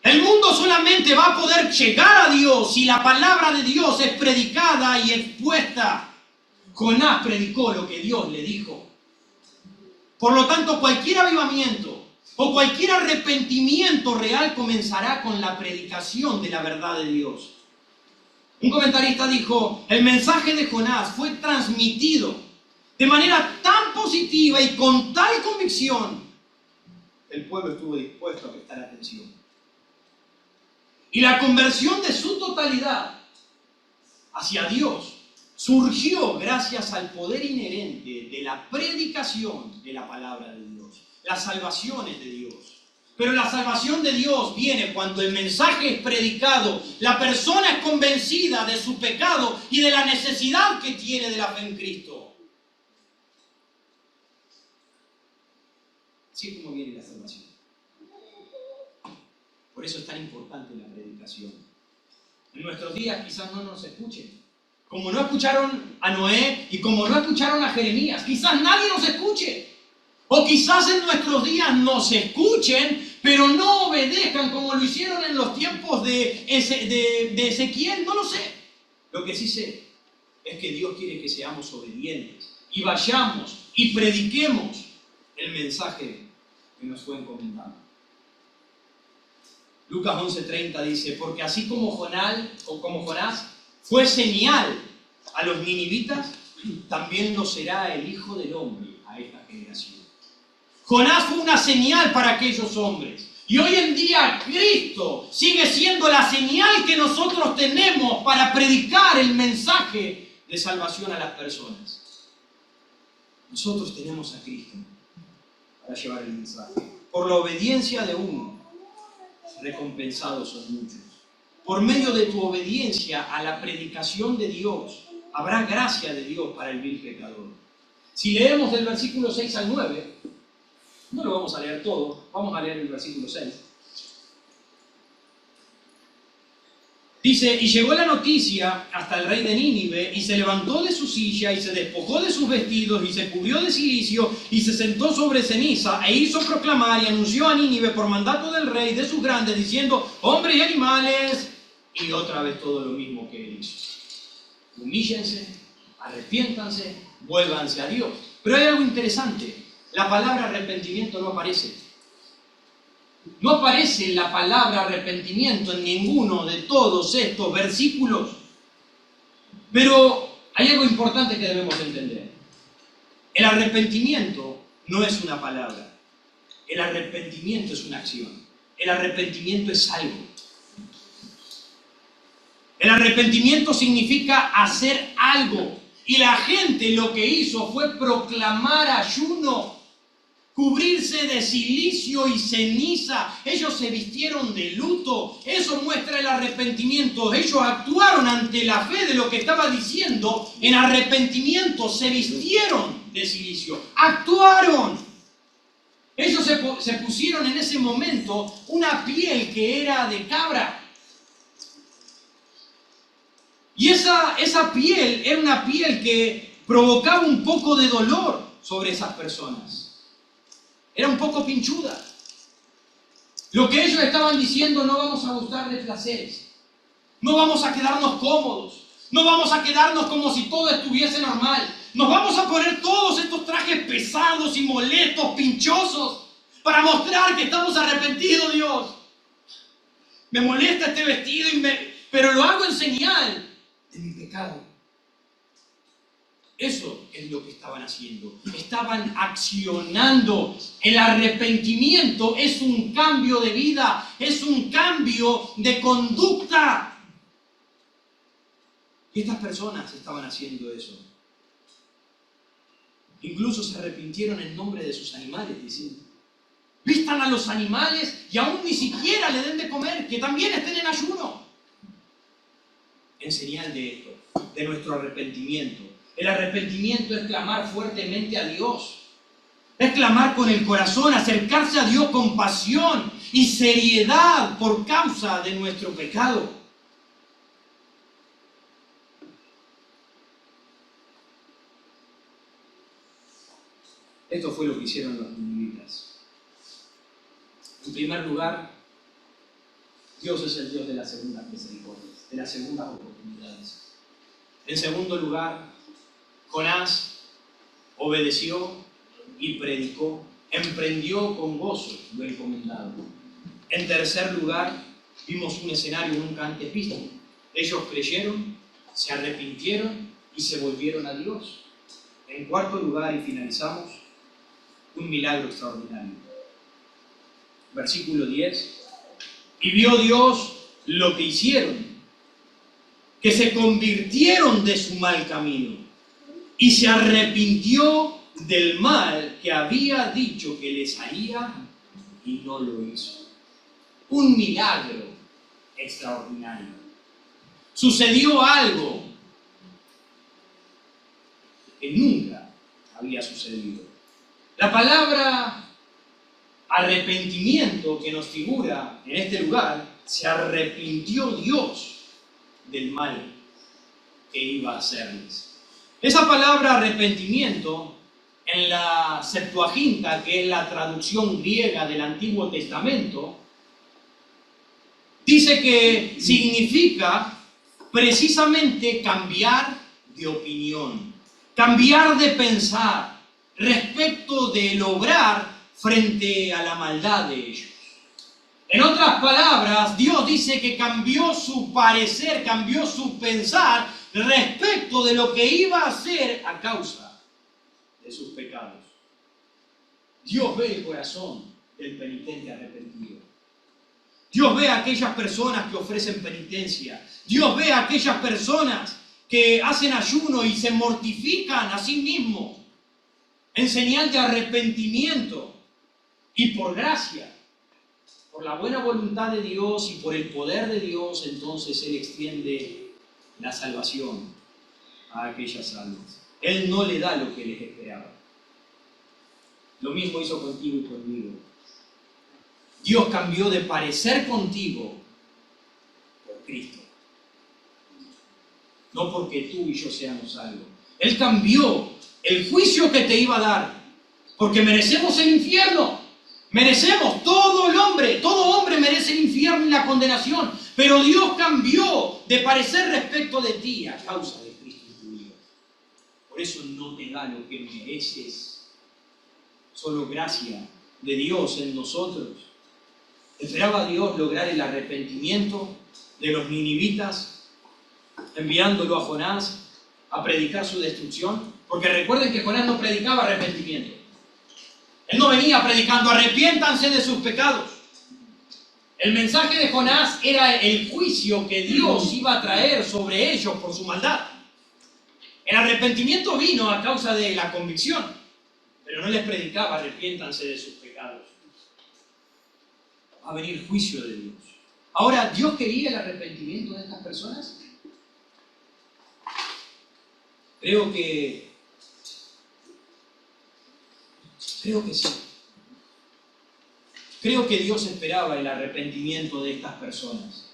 El mundo solamente va a poder llegar a Dios si la palabra de Dios es predicada y expuesta. Jonás predicó lo que Dios le dijo. Por lo tanto, cualquier avivamiento o cualquier arrepentimiento real comenzará con la predicación de la verdad de Dios. Un comentarista dijo, el mensaje de Jonás fue transmitido de manera tan positiva y con tal convicción, el pueblo estuvo dispuesto a prestar atención. Y la conversión de su totalidad hacia Dios surgió gracias al poder inherente de la predicación de la palabra de Dios. Las salvaciones de Dios. Pero la salvación de Dios viene cuando el mensaje es predicado, la persona es convencida de su pecado y de la necesidad que tiene de la fe en Cristo. Así es como viene la salvación. Por eso es tan importante la predicación. En nuestros días quizás no nos escuchen. Como no escucharon a Noé y como no escucharon a Jeremías, quizás nadie nos escuche. O quizás en nuestros días nos escuchen, pero no obedezcan como lo hicieron en los tiempos de Ezequiel. No lo sé. Lo que sí sé es que Dios quiere que seamos obedientes y vayamos y prediquemos el mensaje que nos fue encomendado. Lucas 11:30 dice, porque así como Jonás fue señal a los ninivitas, también lo será el Hijo del Hombre a esta generación. Jonás fue una señal para aquellos hombres. Y hoy en día Cristo sigue siendo la señal que nosotros tenemos para predicar el mensaje de salvación a las personas. Nosotros tenemos a Cristo para llevar el mensaje. Por la obediencia de uno, recompensados son muchos. Por medio de tu obediencia a la predicación de Dios, habrá gracia de Dios para el vil pecador. Si leemos del versículo 6 al 9, no lo vamos a leer todo, vamos a leer el versículo 6. Dice, y llegó la noticia hasta el rey de Nínive, y se levantó de su silla, y se despojó de sus vestidos, y se cubrió de cilicio, y se sentó sobre ceniza, e hizo proclamar y anunció a Nínive por mandato del rey de sus grandes, diciendo, hombres y animales, y otra vez todo lo mismo que él hizo. Humíllense, arrepiéntanse, vuélvanse a Dios. Pero hay algo interesante, la palabra arrepentimiento no aparece. No aparece la palabra arrepentimiento en ninguno de todos estos versículos. Pero hay algo importante que debemos entender. El arrepentimiento no es una palabra. El arrepentimiento es una acción. El arrepentimiento es algo. El arrepentimiento significa hacer algo. Y la gente lo que hizo fue proclamar ayuno, cubrirse de cilicio y ceniza. Ellos se vistieron de luto. Eso muestra el arrepentimiento. Ellos actuaron ante la fe de lo que estaba diciendo. En arrepentimiento se vistieron de cilicio. Actuaron. Ellos se pusieron en ese momento una piel que era de cabra. Y esa piel era una piel que provocaba un poco de dolor sobre esas personas. Era un poco pinchuda. Lo que ellos estaban diciendo, no vamos a gustar de placeres. No vamos a quedarnos cómodos. No vamos a quedarnos como si todo estuviese normal. Nos vamos a poner todos estos trajes pesados y molestos, pinchosos, para mostrar que estamos arrepentidos, Dios. Me molesta este vestido, pero lo hago en señal de mi pecado. Eso es lo que estaban haciendo. Estaban accionando. El arrepentimiento es un cambio de vida, es un cambio de conducta. Y estas personas estaban haciendo eso. Incluso se arrepintieron en nombre de sus animales, diciendo, vistan a los animales y aún ni siquiera le den de comer, que también estén en ayuno. En señal de esto, de nuestro arrepentimiento. El arrepentimiento es clamar fuertemente a Dios. Es clamar con el corazón, acercarse a Dios con pasión y seriedad por causa de nuestro pecado. Esto fue lo que hicieron los ninivitas. En primer lugar, Dios es el Dios de las segundas misericordias, de las segundas oportunidades. En segundo lugar, Jonás obedeció y predicó, emprendió con gozo lo encomendado. En tercer lugar, vimos un escenario nunca antes visto. Ellos creyeron, se arrepintieron y se volvieron a Dios. En cuarto lugar, y finalizamos, un milagro extraordinario. Versículo 10. Y vio Dios lo que hicieron, que se convirtieron de su mal camino y se arrepintió del mal que había dicho que les haría y no lo hizo. Un milagro extraordinario. Sucedió algo que nunca había sucedido. La palabra arrepentimiento que nos figura en este lugar, se arrepintió Dios del mal que iba a hacerles. Esa palabra arrepentimiento, en la Septuaginta, que es la traducción griega del Antiguo Testamento, dice que significa precisamente cambiar de opinión, cambiar de pensar respecto del obrar frente a la maldad de ellos. En otras palabras, Dios dice que cambió su parecer, cambió su pensar respecto de lo que iba a hacer a causa de sus pecados. Dios ve el corazón del penitente arrepentido. Dios ve a aquellas personas que ofrecen penitencia. Dios ve a aquellas personas que hacen ayuno y se mortifican a sí mismos en señal de arrepentimiento. Y por gracia, por la buena voluntad de Dios y por el poder de Dios, entonces Él extiende la salvación a aquellas almas. Él no le da lo que les esperaba. Lo mismo hizo contigo y conmigo. Dios cambió de parecer contigo por Cristo. No porque tú y yo seamos salvos. Él cambió el juicio que te iba a dar, porque merecemos el infierno. Merecemos, todo hombre merece el infierno y la condenación. Pero Dios cambió de parecer respecto de ti a causa de Cristo en tu vida. Por eso no te da lo que mereces. Solo gracia de Dios en nosotros. ¿Esperaba Dios lograr el arrepentimiento de los ninivitas, enviándolo a Jonás a predicar su destrucción? Porque recuerden que Jonás no predicaba arrepentimiento. Él no venía predicando, arrepiéntanse de sus pecados. El mensaje de Jonás era el juicio que Dios iba a traer sobre ellos por su maldad. El arrepentimiento vino a causa de la convicción, pero no les predicaba, arrepiéntanse de sus pecados. Va a venir juicio de Dios. Ahora, ¿Dios quería el arrepentimiento de estas personas? Creo que sí. Creo que Dios esperaba el arrepentimiento de estas personas.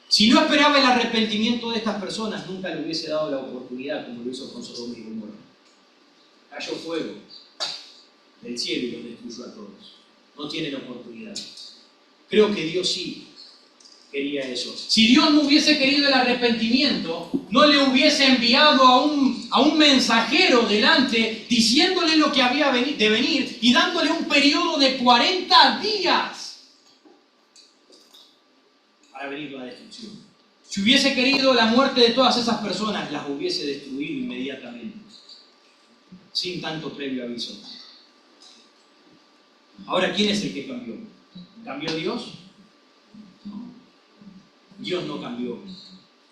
Si no esperaba el arrepentimiento de estas personas, nunca le hubiese dado la oportunidad como lo hizo con Sodoma y Gomorra. Cayó fuego del cielo y los destruyó a todos. No tienen oportunidad. Creo que Dios sí quería eso. Si Dios no hubiese querido el arrepentimiento, no le hubiese enviado a un mensajero delante diciéndole lo que había de venir y dándole un periodo de 40 días para venir la destrucción. Si hubiese querido la muerte de todas esas personas, las hubiese destruido inmediatamente, sin tanto previo aviso. Ahora, ¿quién es el que cambió? ¿Cambió Dios? No. Dios no cambió.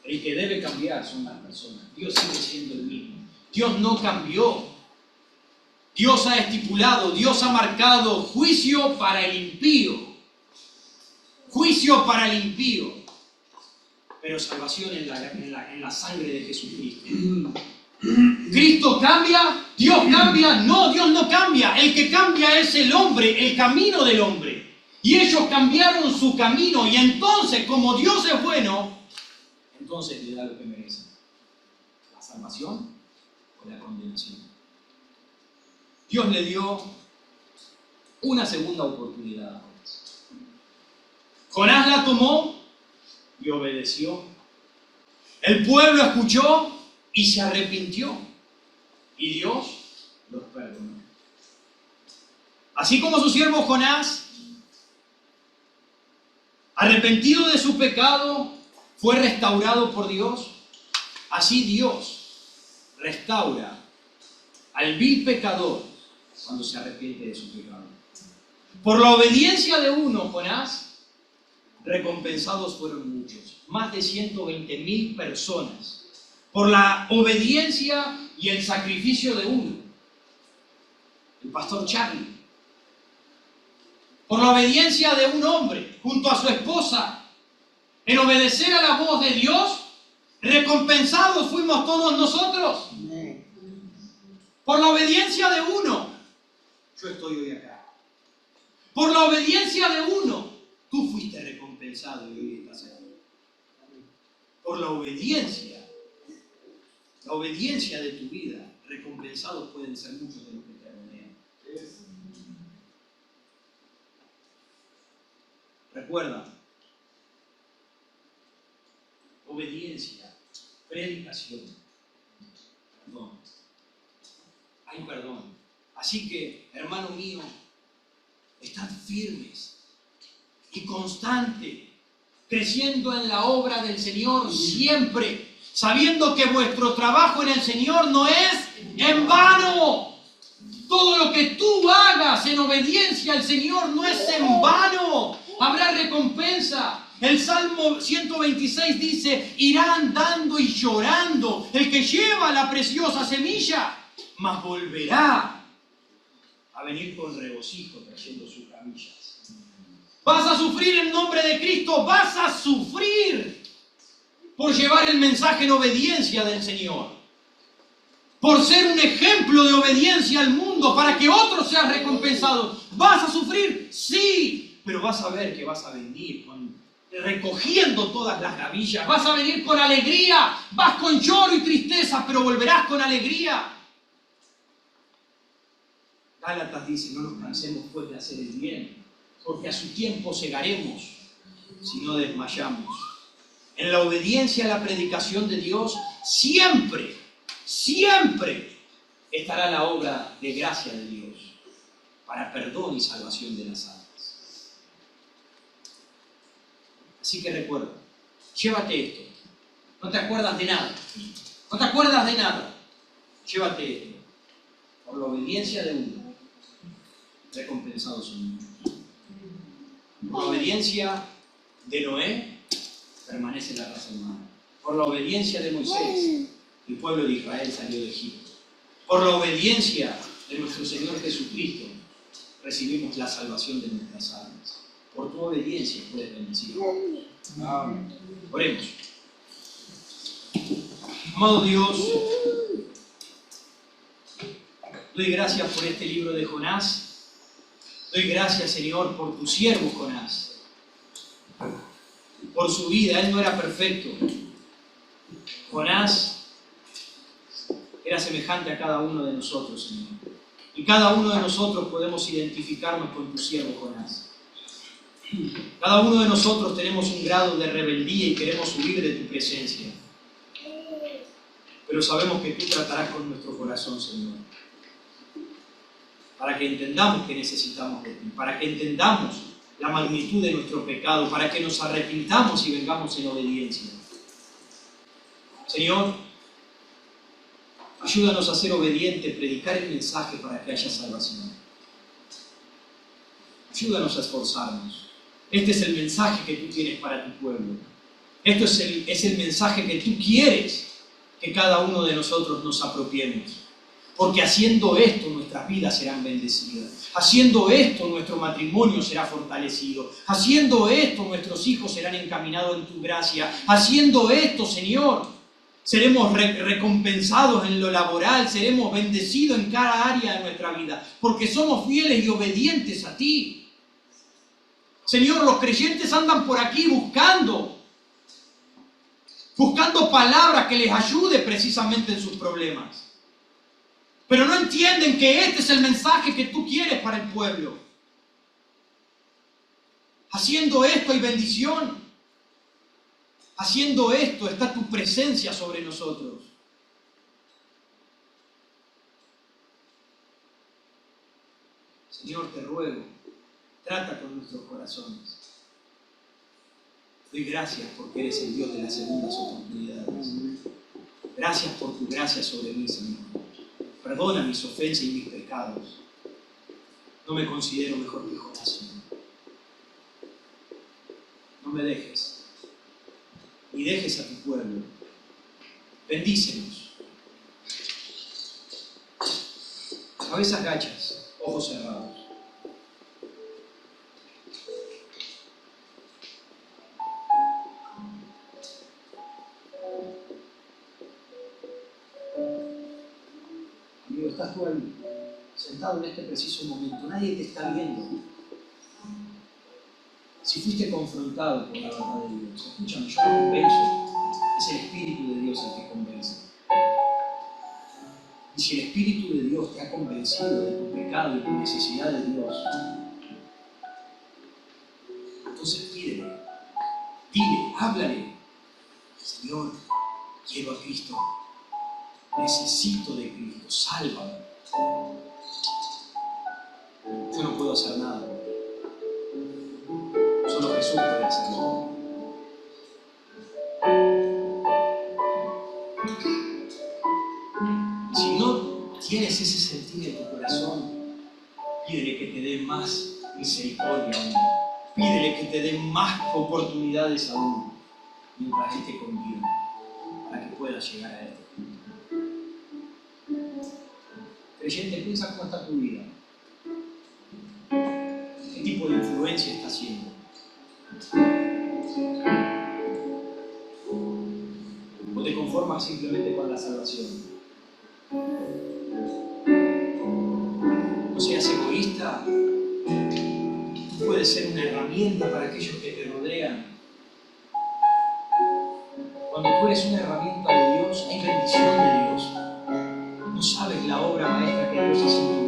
El que debe cambiar son las personas. Dios sigue siendo el mismo. Dios no cambió. Dios ha estipulado, Dios ha marcado juicio para el impío. Juicio para el impío. Pero salvación en la sangre de Jesucristo. ¿Cristo cambia? ¿Dios cambia? No, Dios no cambia. El que cambia es el hombre, el camino del hombre. Y ellos cambiaron su camino. Y entonces, como Dios es bueno, entonces le da lo que merece. ¿La salvación o la condenación? Dios le dio una segunda oportunidad. Jonás la tomó y obedeció. El pueblo escuchó y se arrepintió. Y Dios los perdonó. Así como su siervo Jonás, arrepentido de su pecado, fue restaurado por Dios, así Dios restaura al vil pecador cuando se arrepiente de su pecado. Por la obediencia de uno, Jonás, recompensados fueron muchos, más de 120.000 personas. Por la obediencia y el sacrificio de uno, el pastor Charlie. Por la obediencia de un hombre junto a su esposa, en obedecer a la voz de Dios, recompensados fuimos todos nosotros. Por la obediencia de uno, yo estoy hoy acá. Por la obediencia de uno, tú fuiste recompensado y hoy estás aquí. Por la obediencia de tu vida, recompensados pueden ser muchos de los que te rodean. Recuerda, obediencia, predicación, perdón. Hay perdón. Así que, hermano mío, estad firmes y constantes, creciendo en la obra del Señor siempre, sabiendo que vuestro trabajo en el Señor no es en vano. Todo lo que tú hagas en obediencia al Señor no es en vano. Habrá recompensa. El Salmo 126 dice, irá andando y llorando el que lleva la preciosa semilla, mas volverá a venir con regocijo trayendo sus ramillas. Vas a sufrir en nombre de Cristo, vas a sufrir por llevar el mensaje en obediencia del Señor, por ser un ejemplo de obediencia al mundo, para que otros sean recompensados. ¿Vas a sufrir? Sí, pero vas a ver que vas a venir recogiendo todas las gavillas, vas a venir con alegría, vas con lloro y tristeza, pero volverás con alegría. Gálatas dice, no nos cansemos pues de hacer el bien, porque a su tiempo segaremos si no desmayamos. En la obediencia a la predicación de Dios, siempre estará la obra de gracia de Dios para perdón y salvación de las almas. Así que recuerda, llévate esto. No te acuerdas de nada. No te acuerdas de nada. Llévate esto. Por la obediencia de uno, recompensados son muchos. Por la obediencia de Noé, permanece la raza humana. Por la obediencia de Moisés, el pueblo de Israel salió de Egipto. Por la obediencia de nuestro Señor Jesucristo, recibimos la salvación de nuestras almas. Por tu obediencia puedes bendecir. Amén. Oremos. Amado Dios, doy gracias por este libro de Jonás. Doy gracias, Señor, por tu siervo Jonás. Por su vida, él no era perfecto. Jonás era semejante a cada uno de nosotros, Señor. Y cada uno de nosotros podemos identificarnos con tu siervo Jonás. Cada uno de nosotros tenemos un grado de rebeldía y queremos huir de tu presencia. Pero sabemos que tú tratarás con nuestro corazón, Señor. Para que entendamos que necesitamos de ti, para que entendamos la magnitud de nuestro pecado, para que nos arrepintamos y vengamos en obediencia. Señor, ayúdanos a ser obedientes, predicar el mensaje para que haya salvación. Ayúdanos a esforzarnos. Este es el mensaje que tú tienes para tu pueblo. Esto es el mensaje que tú quieres que cada uno de nosotros nos apropiemos. Porque haciendo esto nuestras vidas serán bendecidas. Haciendo esto nuestro matrimonio será fortalecido. Haciendo esto nuestros hijos serán encaminados en tu gracia. Haciendo esto, Señor, seremos recompensados en lo laboral. Seremos bendecidos en cada área de nuestra vida. Porque somos fieles y obedientes a ti. Señor, los creyentes andan por aquí buscando palabras que les ayude precisamente en sus problemas. Pero no entienden que este es el mensaje que tú quieres para el pueblo. Haciendo esto hay bendición. Haciendo esto está tu presencia sobre nosotros. Señor, te ruego, trata con nuestros corazones. Doy gracias porque eres el Dios de las segundas oportunidades. Gracias por tu gracia sobre mí, Señor. Perdona mis ofensas y mis pecados. No me considero mejor que Jonás, Señor. No me dejes. Ni dejes a tu pueblo. Bendícenos. Cabezas gachas, ojos cerrados. Amigo, estás tú ahí, sentado en este preciso momento. Nadie te está viendo. Si fuiste confrontado por la verdad de Dios, escúchame, yo no convenzo, es el Espíritu de Dios el que convence. Y si el Espíritu de Dios te ha convencido de tu pecado y tu necesidad de Dios, entonces pídele, dile, háblale. Señor, quiero a Cristo, necesito de Cristo, sálvame. Yo no puedo hacer nada, solo Jesús puede hacerlo. Si no tienes ese sentir en tu corazón, pídele que te dé más misericordia aún. Pídele que te dé más oportunidades aún mientras esté contigo, para que puedas llegar a Él. Creyente, piensa cómo está tu vida. ¿Qué tipo de influencia está haciendo? ¿O te conformas simplemente con la salvación? No seas egoísta. Tú puedes ser una herramienta para aquellos que te rodean. Cuando tú eres una herramienta de Dios, hay bendición de Dios. No sabes la obra maestra que Dios hace en tu vida.